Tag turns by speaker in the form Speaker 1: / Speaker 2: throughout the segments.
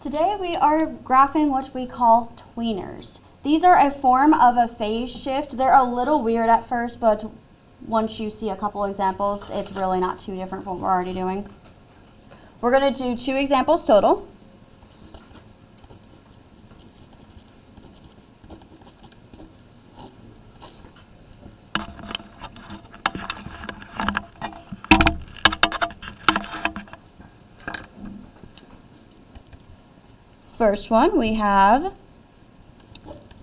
Speaker 1: Today we are graphing what we call tweeners. These are a form of a phase shift. They're a little weird at first, but once you see a couple examples, it's really not too different from what we're already doing. We're going to do 2 examples total. First one, we have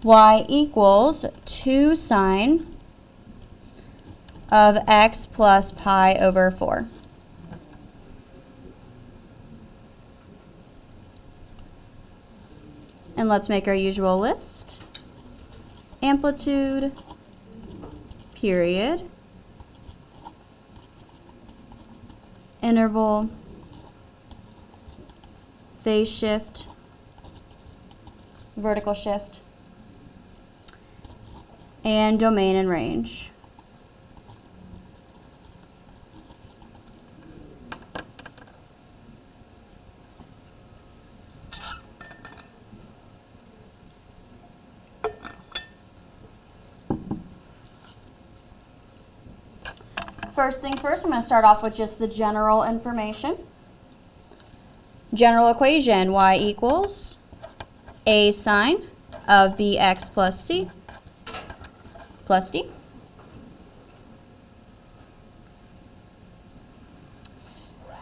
Speaker 1: y equals 2 sine of x plus pi over 4. And let's make our usual list. Amplitude, period, interval, phase shift, vertical shift, and domain and range. First things first, I'm going to start off with just the general information. General equation, y equals a sine of bx plus c plus d.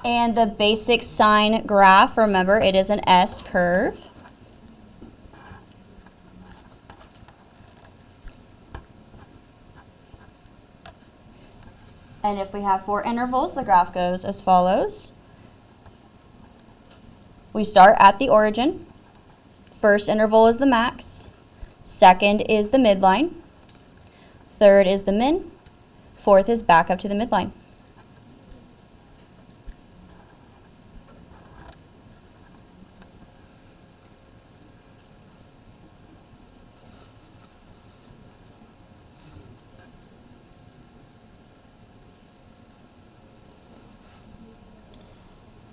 Speaker 1: And the basic sine graph, remember, it is an S curve. And if we have 4 intervals, the graph goes as follows. We start at the origin. First interval is the max. Second is the midline. Third is the min. Fourth is back up to the midline.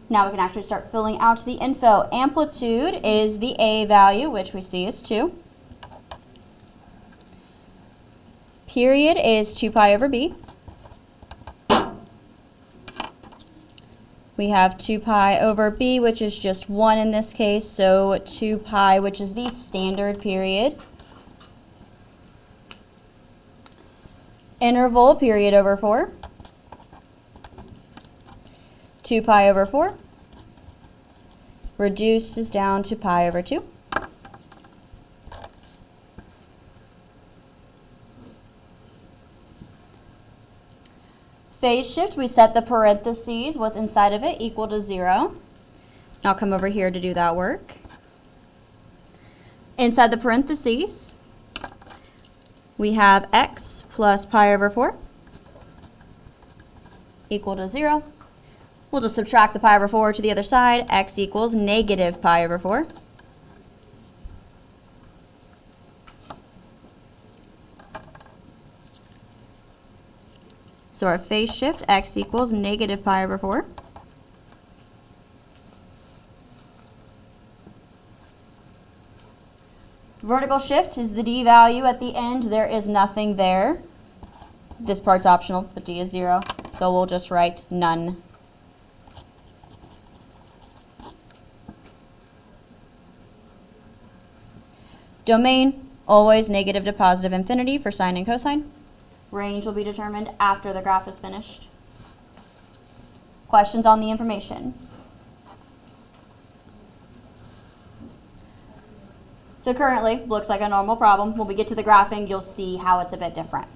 Speaker 1: Now we can actually start filling out the info. Amplitude is the A value, which we see is 2. Period is 2 pi over b. We have 2 pi over b, which is just 1 in this case, so 2 pi, which is the standard period. Interval, period over 4. 2 pi over 4 reduces down to pi over 2. Phase shift, we set the parentheses, what's inside of it, equal to 0. I'll come over here to do that work. Inside the parentheses, we have x plus pi over 4 equal to 0. We'll just subtract the pi over 4 to the other side. X equals negative pi over 4. So our phase shift, x equals negative pi over 4. Vertical shift is the d value at the end. There is nothing there. This part's optional, but d is 0. So we'll just write none. Domain, always negative to positive infinity for sine and cosine. Range will be determined after the graph is finished. Questions on the information? So currently, looks like a normal problem. When we get to the graphing, you'll see how it's a bit different.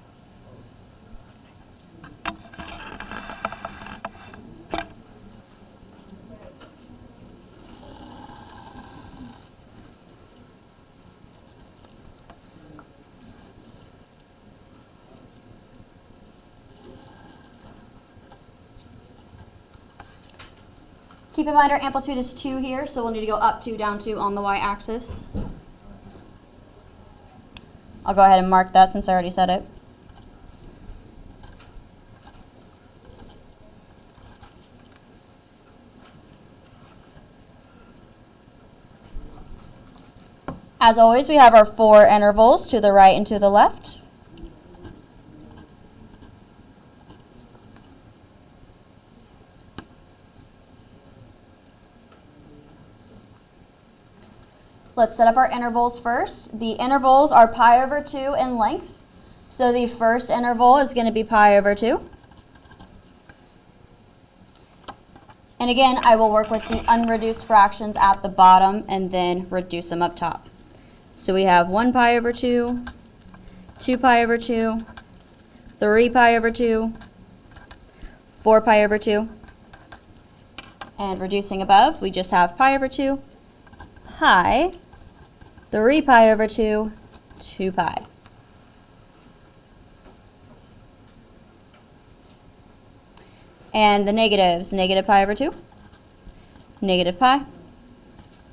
Speaker 1: Keep in mind our amplitude is 2 here, so we'll need to go up 2, down 2 on the y-axis. I'll go ahead and mark that since I already said it. As always, we have our 4 intervals to the right and to the left. Let's set up our intervals first. The intervals are pi over 2 in length. So the first interval is going to be pi over 2. And again, I will work with the unreduced fractions at the bottom and then reduce them up top. So we have 1 pi over 2, 2 pi over 2, 3 pi over 2, 4 pi over 2. And reducing above, we just have pi over 2, pi, 3 pi over 2, 2 pi. And the negatives, negative pi over 2, negative pi,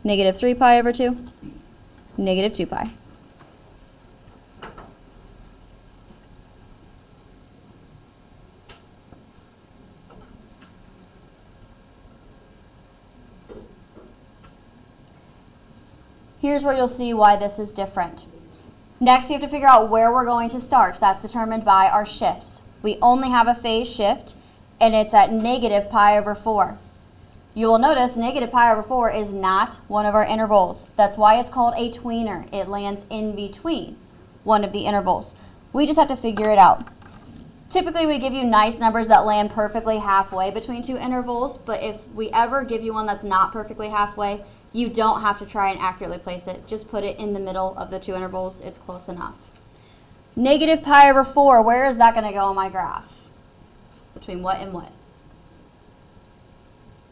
Speaker 1: negative 3 pi over 2, negative 2 pi. Here's where you'll see why this is different. Next, you have to figure out where we're going to start. That's determined by our shifts. We only have a phase shift, and it's at negative pi over 4. You will notice negative pi over 4 is not one of our intervals. That's why it's called a tweener. It lands in between one of the intervals. We just have to figure it out. Typically, we give you nice numbers that land perfectly halfway between 2 intervals, but if we ever give you one that's not perfectly halfway, you don't have to try and accurately place it. Just put it in the middle of the 2 intervals. It's close enough. Negative pi over 4, where is that going to go on my graph? Between what and what?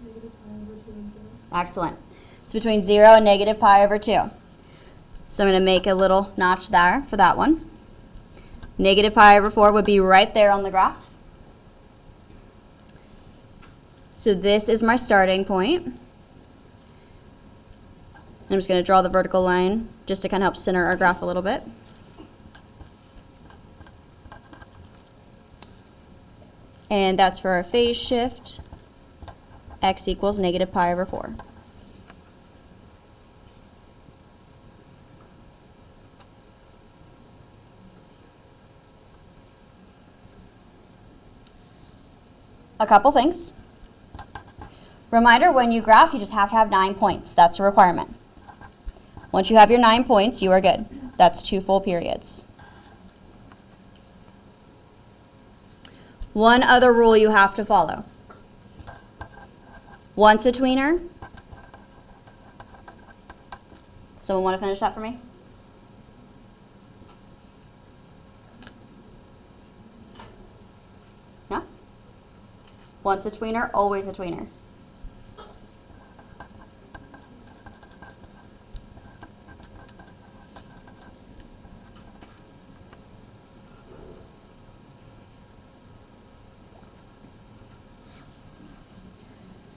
Speaker 2: Negative pi over 2 and 0.
Speaker 1: Excellent. It's between 0 and negative pi over 2. So I'm going to make a little notch there for that one. Negative pi over 4 would be right there on the graph. So this is my starting point. I'm just going to draw the vertical line just to kind of help center our graph a little bit. And that's for our phase shift. X equals negative pi over 4. A couple things. Reminder, when you graph, you just have to have 9 points. That's a requirement. Once you have your 9 points, you are good. That's 2 full periods. One other rule you have to follow. Once a tweener. Someone want to finish that for me? No? Once a tweener, always a tweener.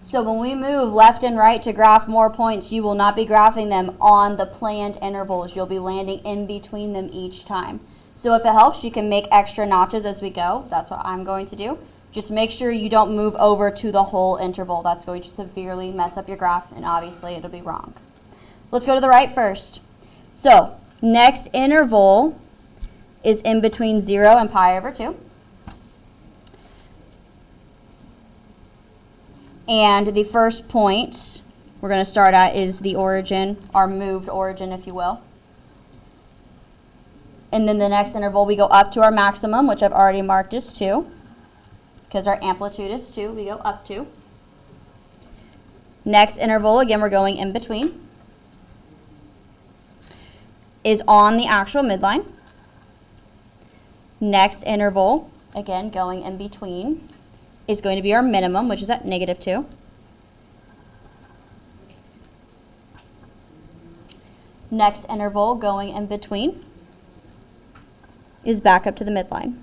Speaker 1: So when we move left and right to graph more points, you will not be graphing them on the planned intervals. You'll be landing in between them each time. So if it helps, you can make extra notches as we go. That's what I'm going to do. Just make sure you don't move over to the whole interval. That's going to severely mess up your graph, and obviously it'll be wrong. Let's go to the right first. So next interval is in between 0 and pi over 2. And the first point we're going to start at is the origin, our moved origin, if you will. And then the next interval, we go up to our maximum, which I've already marked as 2. Because our amplitude is 2, we go up 2. Next interval, again, we're going in between, is on the actual midline. Next interval, again, going in between, is going to be our minimum, which is at negative 2. Next interval going in between is back up to the midline.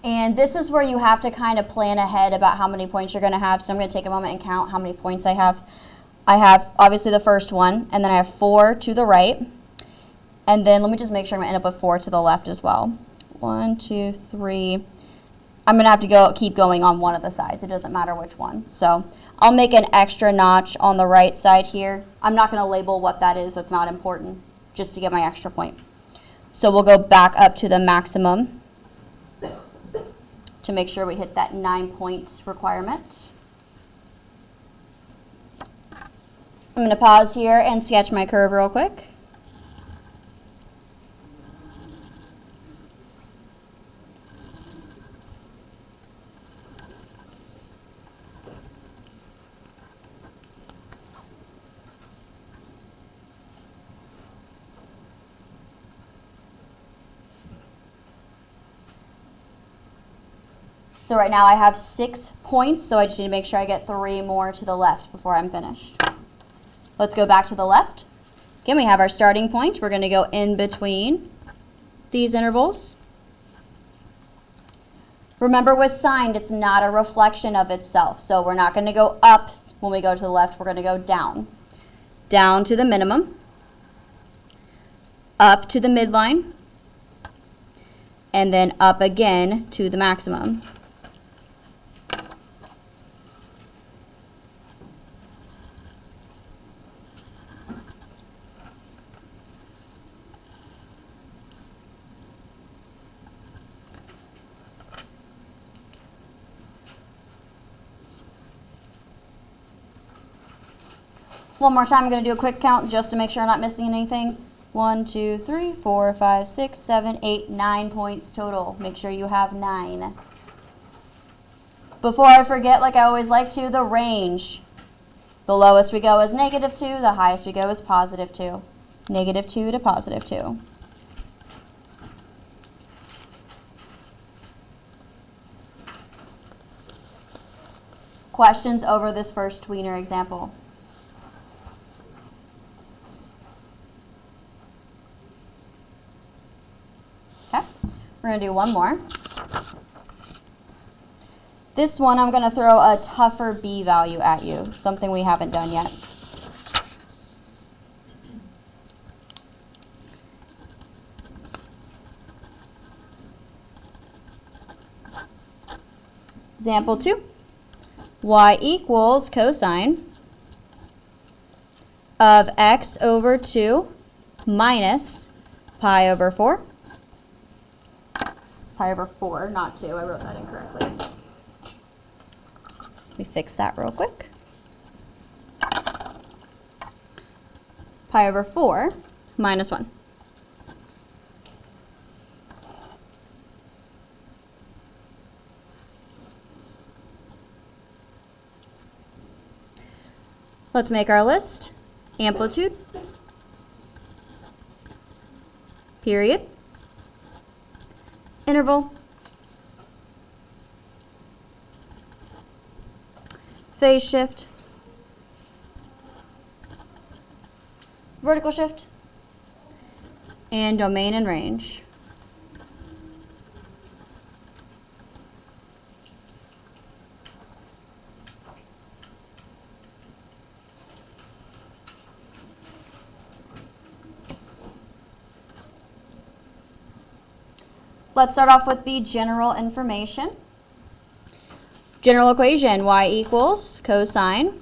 Speaker 1: And this is where you have to kind of plan ahead about how many points you're going to have. So I'm going to take a moment and count how many points I have. I have obviously the first one, and then I have 4 to the right. And then let me just make sure I'm going to end up with 4 to the left as well. 1, 2, 3, I'm going to have to keep going on one of the sides. It doesn't matter which one. So I'll make an extra notch on the right side here. I'm not going to label what that is. That's not important, just to get my extra point. So we'll go back up to the maximum to make sure we hit that 9 points requirement. I'm going to pause here and sketch my curve real quick. So right now I have 6 points, so I just need to make sure I get 3 more to the left before I'm finished. Let's go back to the left. Again, we have our starting point. We're going to go in between these intervals. Remember, with signed, it's not a reflection of itself. So we're not going to go up when we go to the left. We're going to go down. Down to the minimum. Up to the midline. And then up again to the maximum. One more time, I'm going to do a quick count just to make sure I'm not missing anything. 1, 2, 3, 4, 5, 6, 7, 8, 9 points total. Make sure you have 9. Before I forget, like I always like to, the range. The lowest we go is -2, the highest we go is +2. -2 to +2. Questions over this first tweener example? Okay, we're going to do one more. This one I'm going to throw a tougher B value at you, something we haven't done yet. Example 2, y equals cosine of x over 2 minus pi over 4. Pi over 4, not 2. I wrote that incorrectly. Let me fix that real quick. Pi over 4 minus 1. Let's make our list. Amplitude, period, interval, phase shift, vertical shift, and domain and range. Let's start off with the general information. General equation, y equals a cosine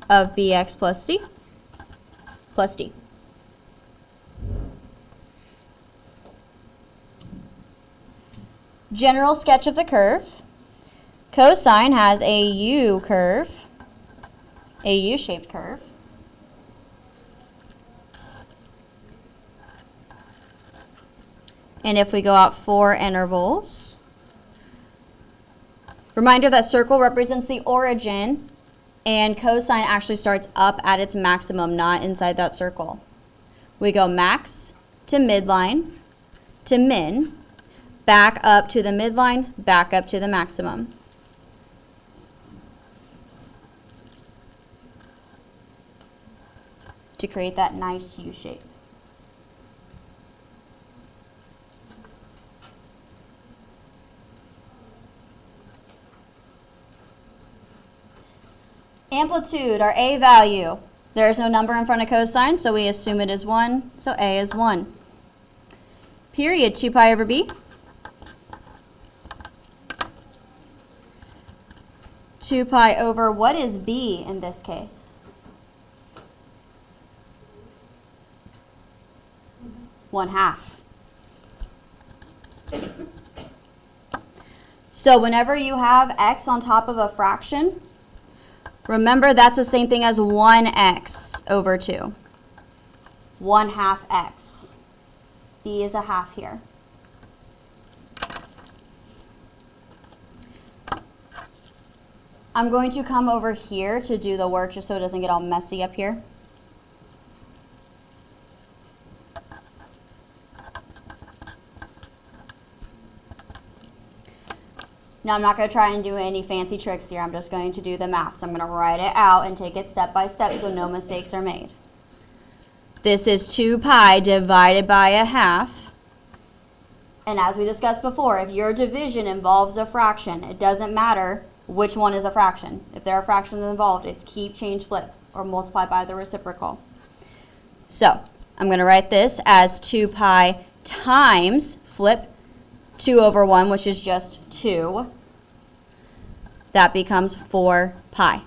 Speaker 1: of bx plus c plus d. General sketch of the curve. Cosine has a U curve, a U-shaped curve. And if we go out 4 intervals, reminder that circle represents the origin, and cosine actually starts up at its maximum, not inside that circle. We go max to midline to min, back up to the midline, back up to the maximum. To create that nice U shape. Amplitude, our A value. There is no number in front of cosine, so we assume it is 1, so A is 1. period 2 pi over b. 2 pi over, what is b in this case? 1/2. So whenever you have x on top of a fraction, remember that's the same thing as 1x over 2. 1/2 x. B is a half here. I'm going to come over here to do the work just so it doesn't get all messy up here. Now I'm not going to try and do any fancy tricks here. I'm just going to do the math. So I'm going to write it out and take it step by step so no mistakes are made. This is 2 pi divided by a half. And as we discussed before, if your division involves a fraction, it doesn't matter which one is a fraction. If there are fractions involved, it's keep, change, flip, or multiply by the reciprocal. So I'm going to write this as 2 pi times, flip, 2 over 1, which is just 2. That becomes 4 pi.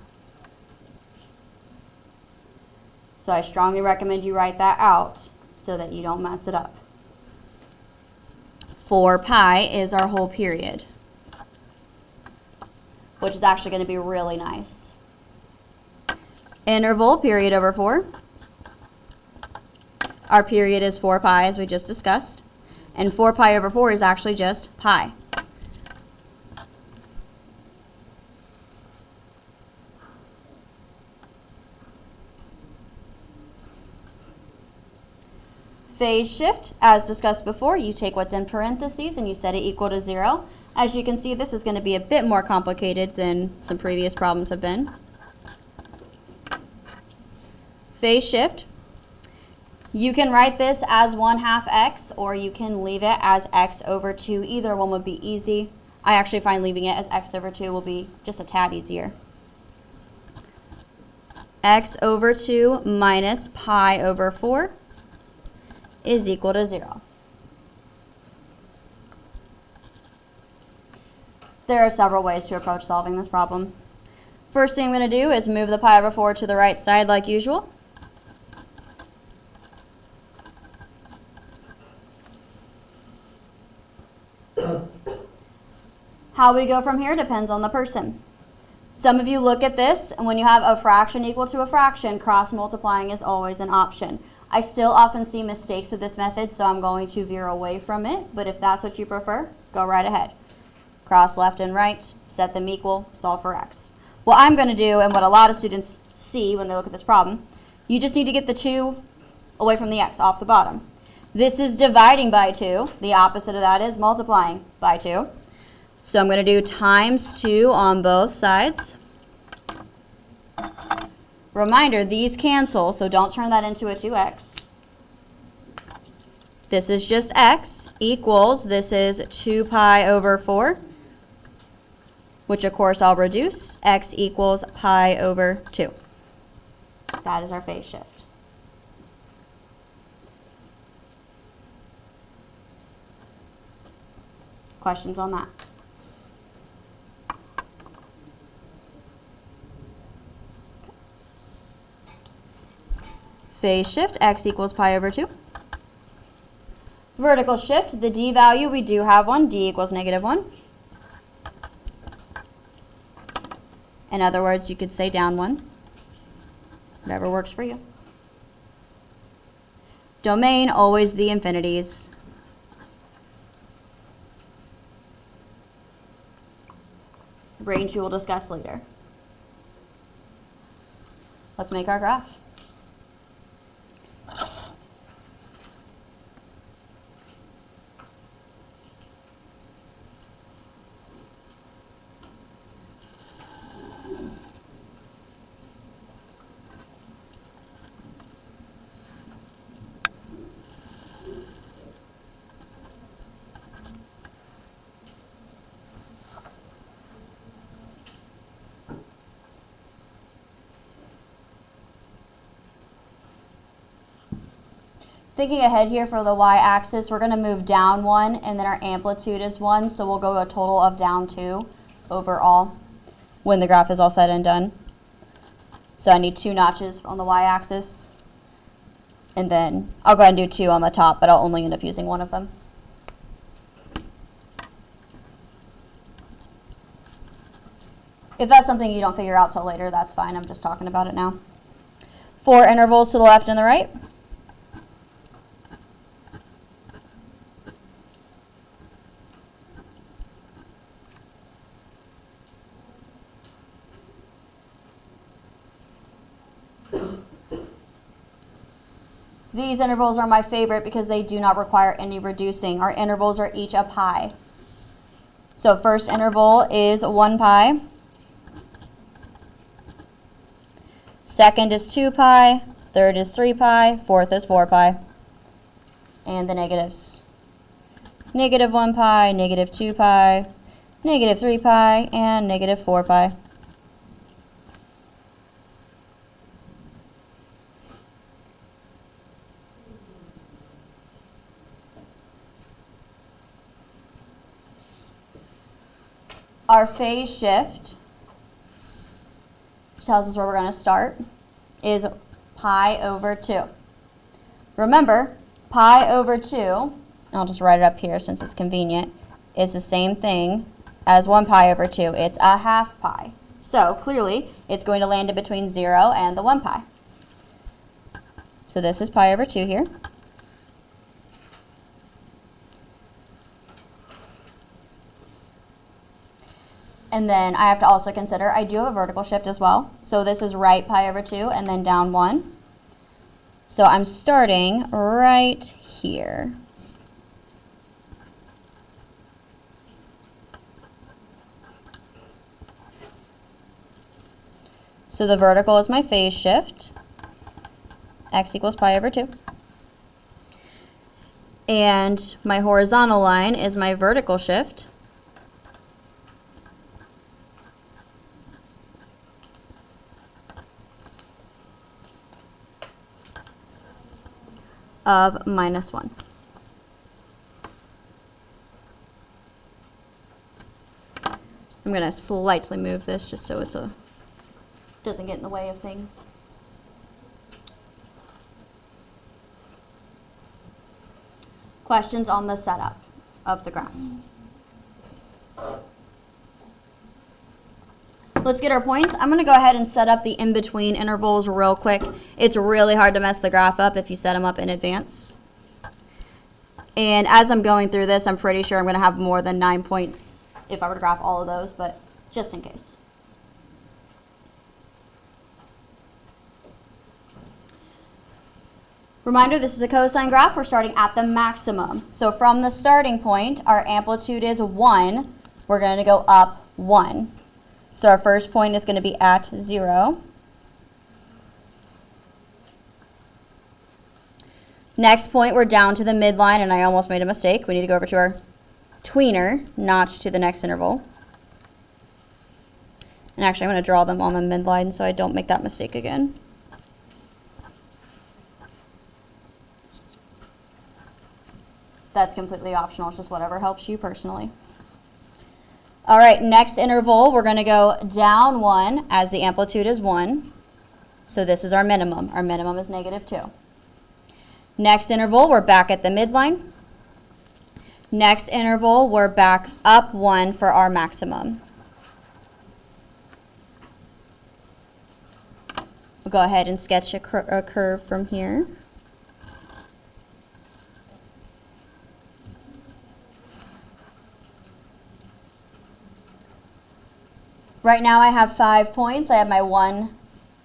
Speaker 1: So I strongly recommend you write that out so that you don't mess it up. 4 pi is our whole period, which is actually going to be really nice. Interval, period over 4. Our period is 4 pi, as we just discussed. And 4 pi over 4 is actually just pi. Phase shift, as discussed before, you take what's in parentheses and you set it equal to 0. As you can see, this is going to be a bit more complicated than some previous problems have been. Phase shift. You can write this as 1/2 x, or you can leave it as x over 2. Either one would be easy. I actually find leaving it as x over 2 will be just a tad easier. X over 2 minus pi over 4 is equal to 0. There are several ways to approach solving this problem. First thing I'm going to do is move the pi over 4 to the right side like usual. How we go from here depends on the person. Some of you look at this, and when you have a fraction equal to a fraction, cross multiplying is always an option. I still often see mistakes with this method, so I'm going to veer away from it, but if that's what you prefer, go right ahead. Cross left and right, set them equal, solve for x. What I'm going to do, and what a lot of students see when they look at this problem, you just need to get the 2 away from the x off the bottom. This is dividing by 2. The opposite of that is multiplying by 2. So I'm going to do times 2 on both sides. Reminder, these cancel, so don't turn that into a 2x. This is just x equals, this is 2 pi over 4, which of course I'll reduce. X equals pi over 2. That is our phase shift. Questions on that? Phase shift, x equals pi over 2. Vertical shift, the d value, we do have one, d equals -1. In other words, you could say down 1. Whatever works for you. Domain, always the infinities. Range we will discuss later. Let's make our graph. Thinking ahead here for the y-axis, we're going to move down 1, and then our amplitude is 1, so we'll go a total of down 2 overall when the graph is all said and done. So I need 2 notches on the y-axis, and then I'll go ahead and do 2 on the top, but I'll only end up using 1 of them. If that's something you don't figure out till later, that's fine. I'm just talking about it now. 4 intervals to the left and the right. These intervals are my favorite because they do not require any reducing. Our intervals are each a pi. So first interval is 1 pi. Second is 2 pi. Third is 3 pi. Fourth is 4 pi. And the negatives. Negative 1 pi, negative 2 pi, negative 3 pi, and negative 4 pi. Our phase shift, which tells us where we're going to start, is pi over 2. Remember, pi over 2, I'll just write it up here since it's convenient, is the same thing as 1 pi over 2. It's a half pi. So clearly, it's going to land in between 0 and the 1 pi. So this is pi over 2 here. And then I have to also consider, I do have a vertical shift as well. So this is right pi over 2 and then down 1. So I'm starting right here. So the vertical is my phase shift. X equals pi over 2. And my horizontal line is my vertical shift. Of minus 1. I'm going to slightly move this just so it doesn't get in the way of things. Questions on the setup of the graph? Let's get our points. I'm going to go ahead and set up the in-between intervals real quick. It's really hard to mess the graph up if you set them up in advance. And as I'm going through this, I'm pretty sure I'm going to have more than 9 points if I were to graph all of those, but just in case. Reminder, this is a cosine graph. We're starting at the maximum. So from the starting point, our amplitude is 1. We're going to go up 1. So our first point is going to be at 0. Next point, we're down to the midline, and I almost made a mistake. We need to go over to our tweener, not to the next interval. And actually, I'm going to draw them on the midline so I don't make that mistake again. That's completely optional. It's just whatever helps you personally. All right, next interval, we're going to go down 1 as the amplitude is 1. So this is our minimum. Our minimum is negative 2. Next interval, we're back at the midline. Next interval, we're back up 1 for our maximum. We'll go ahead and sketch a curve from here. Right now I have 5 points. I have my 1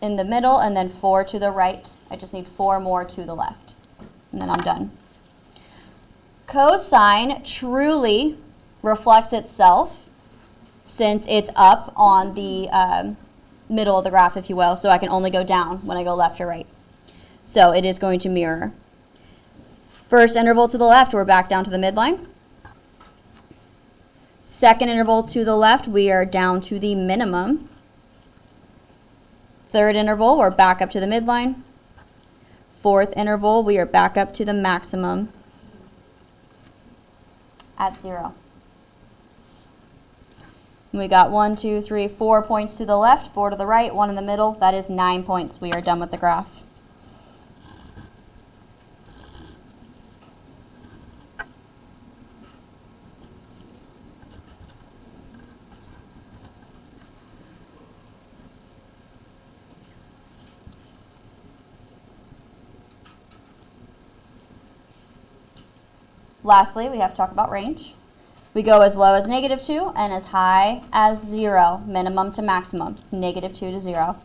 Speaker 1: in the middle and then 4 to the right. I just need 4 more to the left. And then I'm done. Cosine truly reflects itself since it's up on the middle of the graph, if you will, so I can only go down when I go left or right. So it is going to mirror. First interval to the left, we're back down to the midline. Second interval to the left, we are down to the minimum. Third interval, we're back up to the midline. fourth interval, we are back up to the maximum at 0. And we got 1, 2, 3, 4 points to the left, 4 to the right, 1 in the middle. That is 9 points. We are done with the graph. Lastly, we have to talk about range. We go as low as -2 and as high as 0, minimum to maximum, -2 to 0.